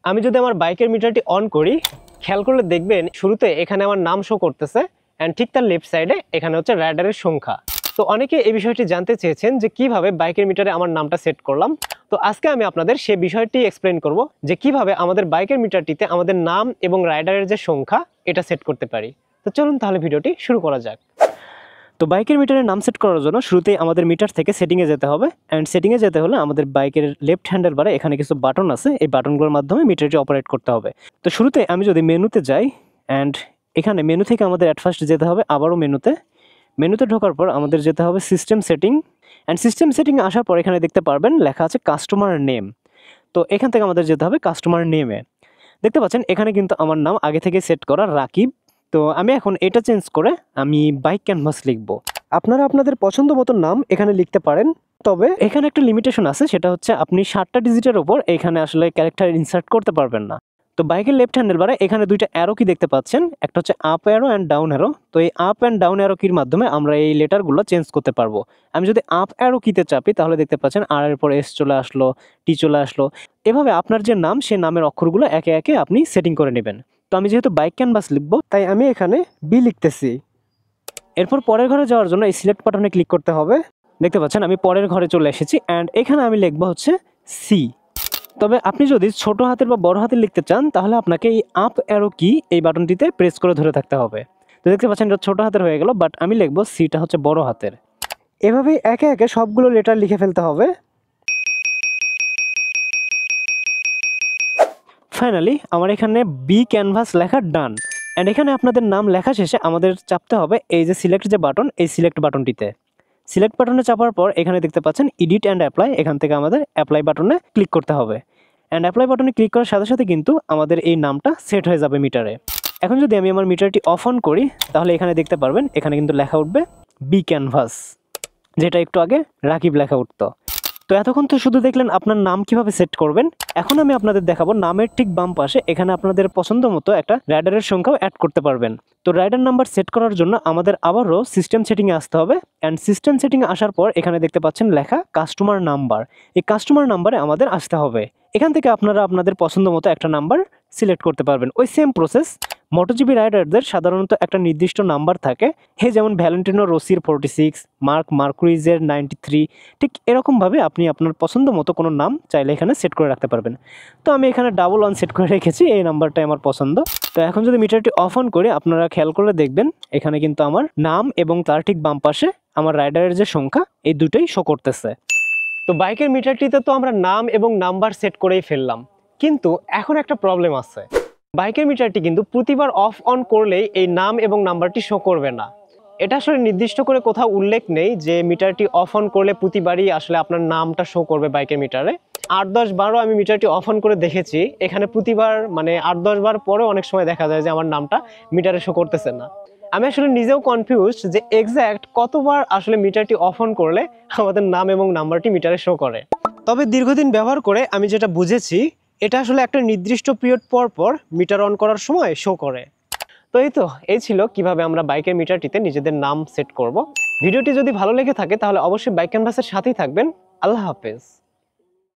আমি যদি আমার বাইকের মিটারটি অন করি, খেয়াল করলে দেখবেন শুরুতে এখানে আমার নাম শো করতেছে অ্যান্ড ঠিক তার লেফট সাইডে এখানে হচ্ছে রাইডারের সংখ্যা। তো অনেকে এই বিষয়টি জানতে চেয়েছেন যে কিভাবে বাইকের মিটারে আমার নামটা সেট করলাম। তো আজকে আমি আপনাদের সে বিষয়টি এক্সপ্লেন করব যে কিভাবে আমাদের বাইকের মিটারটিতে আমাদের নাম এবং রাইডারের যে সংখ্যা এটা সেট করতে পারি। তো চলুন তাহলে ভিডিওটি শুরু করা যাক। তো বাইকের মিটারের নাম সেট করার জন্য শুরুতেই আমাদের মিটার থেকে সেটিংয়ে যেতে হবে অ্যান্ড সেটিংয়ে যেতে হলে আমাদের বাইকের লেফট হ্যান্ডেল বারে এখানে কিছু বাটন আছে, এই বাটনগুলোর মাধ্যমে মিটারটি অপারেট করতে হবে। তো শুরুতে আমি যদি মেনুতে যাই অ্যান্ড এখানে মেনু থেকে আমাদের অ্যাট ফার্স্ট যেতে হবে আবারও মেনুতে ঢোকার পর আমাদের যেতে হবে system setting and system setting আসার পর এখানে দেখতে পারবেন লেখা আছে কাস্টমার নেম। তো এখান থেকে আমাদের যেতে হবে কাস্টমার নেমে। দেখতে পাচ্ছেন এখানে কিন্তু আমার নাম আগে থেকে সেট করা রাকিব। তো আমি এখন এটা চেঞ্জ করে আমি বাইক ক্যানভাস লিখব। আপনারা আপনাদের পছন্দ মতো নাম এখানে লিখতে পারেন, তবে এখানে একটা লিমিটেশন আছে, সেটা হচ্ছে আপনি 7টা ডিজিটের ওপর এখানে আসলে ক্যারেক্টার ইনসার্ট করতে পারবেন না। তো বাইকের লেফট হ্যান্ডেল বারে এখানে দুইটা অ্যারো কি দেখতে পাচ্ছেন, একটা হচ্ছে up arrow and down arrow. তো এই আপ অ্যান্ড ডাউন অ্যারো কির মাধ্যমে আমরা এই লেটারগুলো চেঞ্জ করতে পারবো। আমি যদি আপ অ্যারো কিতে চাপি তাহলে দেখতে পাচ্ছেন আর এর পর এস চলে আসলো, টি চলে আসলো। এভাবে আপনার যে নাম সে নামের অক্ষরগুলো একে একে আপনি সেটিং করে নেবেন। তো আমি যেহেতু বাইক ক্যানভাস লিখবো তাই আমি এখানে বি লিখতেছি। এরপর পরের ঘরে যাওয়ার জন্য এই সিলেক্ট বাটনে ক্লিক করতে হবে। দেখতে পাচ্ছেন আমি পরের ঘরে চলে এসেছি অ্যান্ড এখানে আমি লিখবো হচ্ছে সি। তবে আপনি যদি ছোট হাতের বা বড় হাতের লিখতে চান তাহলে আপনাকে এই আপ অ্যারো কি এই বাটনটিতে প্রেস করে ধরে থাকতে হবে। তো দেখতে পাচ্ছেন এটা ছোট হাতের হয়ে গেল, বাট আমি লিখবো সিটা হচ্ছে বড় হাতের। এভাবেই একে একে সবগুলো লেটার লিখে ফেলতে হবে। ফাইনালি আমার এখানে বি ক্যানভাস লেখা ডান অ্যান্ড এখানে আপনাদের নাম লেখা শেষে আমাদের চাপতে হবে এই যে সিলেক্ট যে বাটন, এই সিলেক্ট বাটনটিতে। সিলেক্ট বাটনে চাপার পর এখানে দেখতে পাচ্ছেন এডিট অ্যান্ড অ্যাপ্লাই, এখান থেকে আমাদের অ্যাপ্লাই বাটনে ক্লিক করতে হবে অ্যান্ড অ্যাপ্লাই বাটনে ক্লিক করার সাথে সাথে কিন্তু আমাদের এই নামটা সেট হয়ে যাবে মিটারে। এখন যদি আমি আমার মিটারটি অফ অন করি তাহলে এখানে দেখতে পারবেন এখানে কিন্তু লেখা উঠবে বি ক্যানভাস, যেটা একটু আগে রাকিব লেখা উঠতো। তো এতক্ষণ তো শুধু দেখলেন আপনার নাম কিভাবে সেট করবেন। এখন আমি আপনাদের দেখাবো নামের ঠিক বাম পাশে এখানে আপনাদের পছন্দ মতো একটা রাইডারের সংখ্যাও অ্যাড করতে পারবেন। তো রাইডার নাম্বার সেট করার জন্য আমাদের আবারও সিস্টেম সেটিংয়ে আসতে হবে অ্যান্ড সিস্টেম সেটিংয়ে আসার পর এখানে দেখতে পাচ্ছেন লেখা কাস্টমার নাম্বার। এই কাস্টমার নাম্বারে আমাদের আসতে হবে। এখান থেকে আপনারা আপনাদের পছন্দ মতো একটা নাম্বার সিলেক্ট করতে পারবেন। ওই সেম প্রসেস মোটোজিবি রাইডারদের সাধারণত একটা নির্দিষ্ট নাম্বার থাকে, যেমন ভ্যালেন্টিনো রোসির 46, মার্ক মার্কুইজের 93। ঠিক এরকমভাবে আপনি আপনার পছন্দ মতো কোনো নাম চাইলে এখানে সেট করে রাখতে পারবেন। তো আমি এখানে 11 সেট করে রেখেছি, এই নাম্বারটাই আমার পছন্দ। তো এখন যদি মিটারটি অফ অন করে আপনারা খেয়াল করলে দেখবেন এখানে কিন্তু আমার নাম এবং তার ঠিক বাম পাশে আমার রাইডারের যে সংখ্যা এই দুটোই শো করতেছে। তো বাইকের মিটারটিতে তো আমরা নাম এবং নাম্বার সেট করেই ফেললাম, কিন্তু এখন একটা প্রবলেম আছে। বাইকের মিটারটি কিন্তু প্রতিবার অফ অন করলেই এই নাম এবং নাম্বারটি শো করবে না। এটা আসলে নির্দিষ্ট করে কোথাও উল্লেখ নেই যে মিটারটি অফ অন করলে প্রতিবারই আসলে আপনার নামটা শো করবে বাইকের মিটারে। 8-10 বারও আমি মিটারটি অফ অন করে দেখেছি, এখানে প্রতিবার মানে 8-10 বার পরে অনেক সময় দেখা যায় যে আমার নামটা মিটারে শো করতেছে না। আমি আসলে নিজেও কনফিউজড যে এক্স্যাক্ট কতবার আসলে মিটারটি অফ অন করলে আমাদের নাম এবং নাম্বারটি মিটারে শো করে। তবে দীর্ঘদিন ব্যবহার করে আমি যেটা বুঝেছি, এটা আসলে একটা নির্দিষ্ট পিরিয়ড পর পর মিটার অন করার সময় শো করে। তো এই ছিল কিভাবে আমরা বাইকের মিটারটিতে নিজেদের নাম সেট করব। ভিডিওটি যদি ভালো লেগে থাকে তাহলে অবশ্যই বাইক ক্যানভাসের সাথেই থাকবেন। আল্লাহ হাফেজ।